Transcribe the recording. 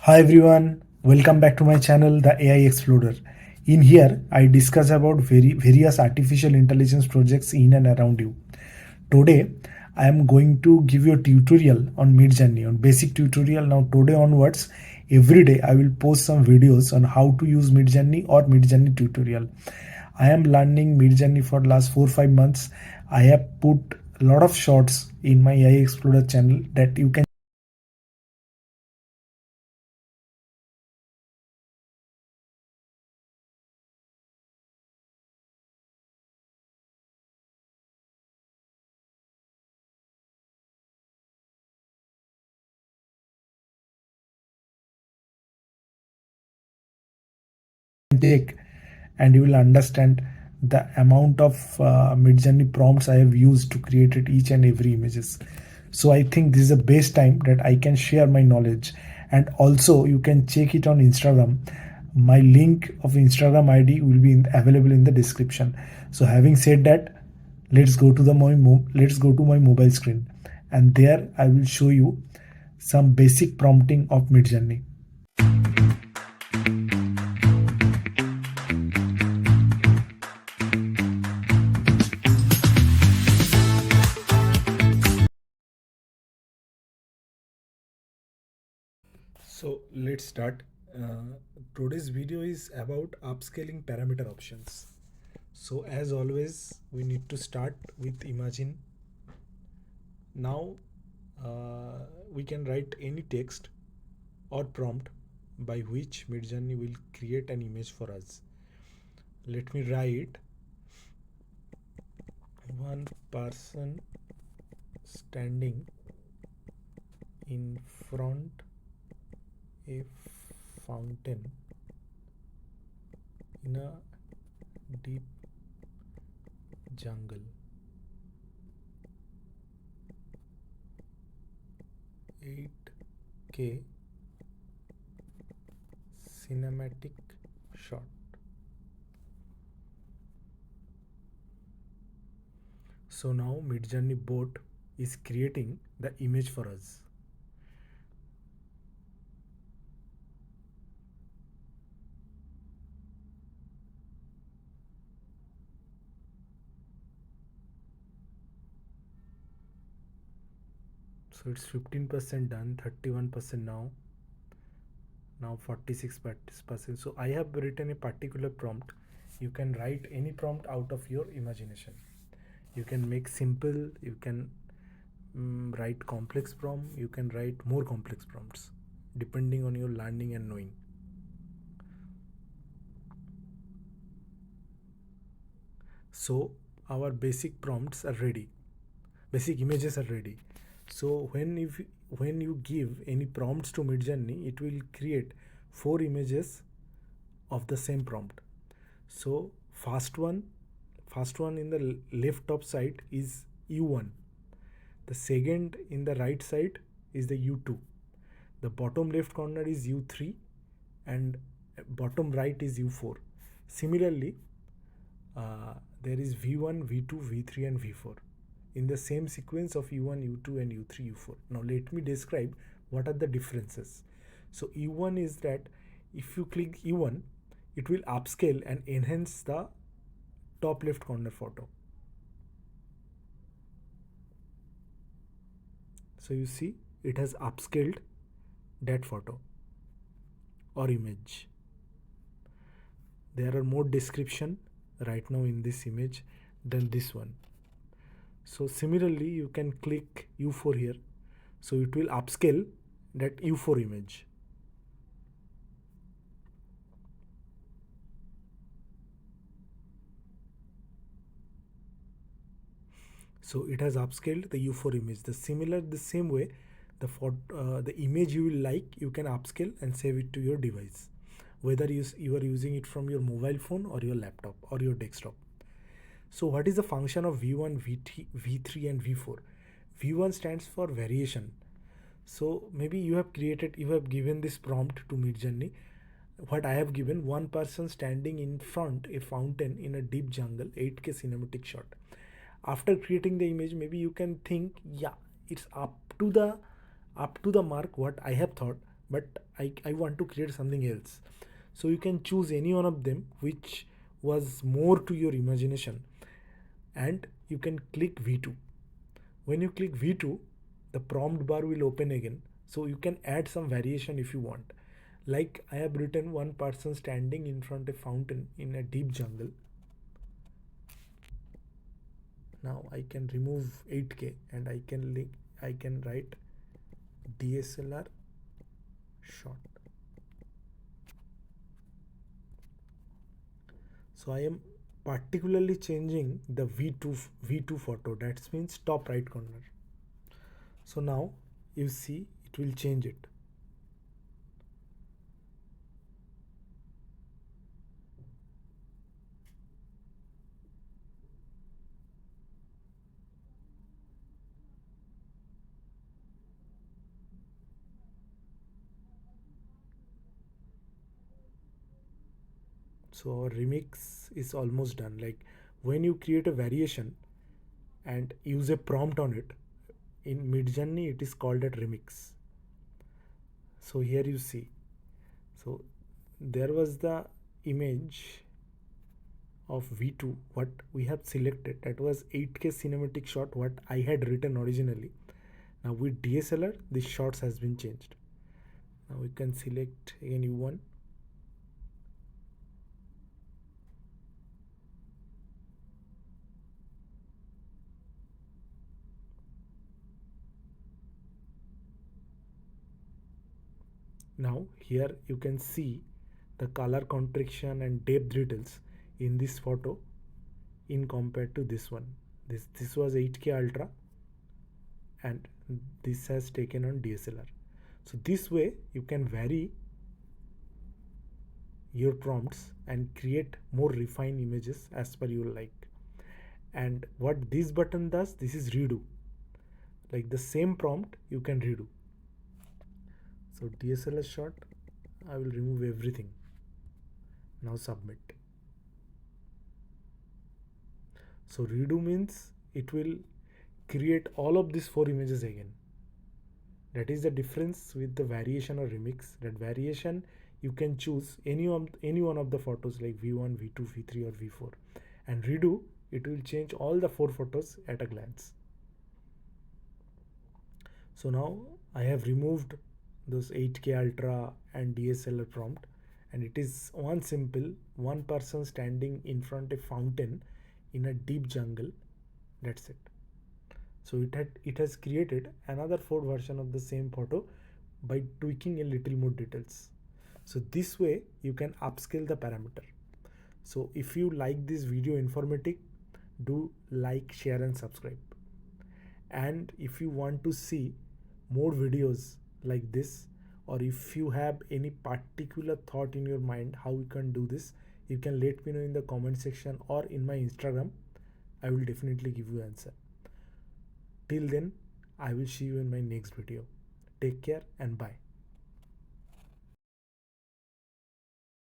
Hi everyone, welcome back to my channel, the AI Explorer. In here, I discuss about various artificial intelligence projects in and around you. Today, I am going to give you a tutorial on MidJourney, on basic tutorial. Now, today onwards, every day I will post some videos on how to use MidJourney or MidJourney tutorial. I am learning MidJourney for last 4-5 months. I have put a lot of shorts in my AI Explorer channel that you can take, and you will understand the amount of Midjourney prompts I have used to create it each and every images. So I think this is the best time that I can share my knowledge, and also you can check it on Instagram. My link of Instagram ID will be available in the description. So having said that, let's go to my mobile screen, and there I will show you some basic prompting of Midjourney. So let's start. Today's video is about upscaling parameter options. So as always, we need to start with imagine. Now we can write any text or prompt by which MidJourney will create an image for us. Let me write one person standing in front a fountain in a deep jungle. 8K cinematic shot. So now MidJourney bot is creating the image for us. So it's 15% done, 31% now 46%. So I have written a particular prompt. You can write any prompt out of your imagination. You can make simple, you can write complex prompt, you can write more complex prompts depending on your learning and knowing. So our basic prompts are ready, basic images are ready. So when you give any prompts to MidJourney, it will create 4 images of the same prompt. So first one in the left top side is U1. The second in the right side is the U2. The bottom left corner is U3, and bottom right is U4. Similarly, there is V1, V2, V3 and V4 in the same sequence of U1, U2 and U3, U4. Now let me describe what are the differences. So U1 is that if you click U1, it will upscale and enhance the top left corner photo. So you see it has upscaled that photo or image. There are more description right now in this image than this one. So similarly, you can click U4 here. So it will upscale that U4 image. So it has upscaled the U4 image. The same way, the image you will like, you can upscale and save it to your device, whether you are using it from your mobile phone or your laptop or your desktop. So what is the function of V1, V3 and V4? V1 stands for variation. So maybe you have given this prompt to MidJourney. What I have given, one person standing in front a fountain in a deep jungle, 8K cinematic shot. After creating the image, maybe you can think, yeah, it's up to the mark what I have thought, but I want to create something else. So you can choose any one of them which was more to your imagination, and you can click V2. When you click V2, the prompt bar will open again, so you can add some variation if you want. Like I have written one person standing in front of a fountain in a deep jungle. Now I can remove 8K and I can write DSLR shot. So I am particularly changing the V2 photo, that means top right corner. So now you see it will change it. So our remix is almost done. Like when you create a variation and use a prompt on it, in MidJourney it is called a remix. So here you see, so there was the image of V2 what we have selected, that was 8K cinematic shot what I had written originally. Now with DSLR this shots has been changed. Now we can select a new one. Now here you can see the color contraction and depth details in this photo in compared to this one. This was 8K ultra and this has taken on DSLR. So this way you can vary your prompts and create more refined images as per your like. And what this button does, this is redo. Like the same prompt you can redo. So DSLR shot, I will remove everything. Now submit. So redo means it will create all of these 4 images again. That is the difference with the variation or remix. That variation you can choose any one of the photos like V1, V2, V3 or V4, and redo it will change all the 4 photos at a glance. So now I have removed those 8K ultra and DSLR prompt, and it is one simple one person standing in front of a fountain in a deep jungle. That's it. So it has created another 4 version of the same photo by tweaking a little more details. So this way you can upscale the parameter. So if you like this video informative, do like, share and subscribe. And if you want to see more videos like this, or if you have any particular thought in your mind how you can do this, you can let me know in the comment section or in my Instagram. I will definitely give you answer. Till then, I will see you in my next video. Take care and bye.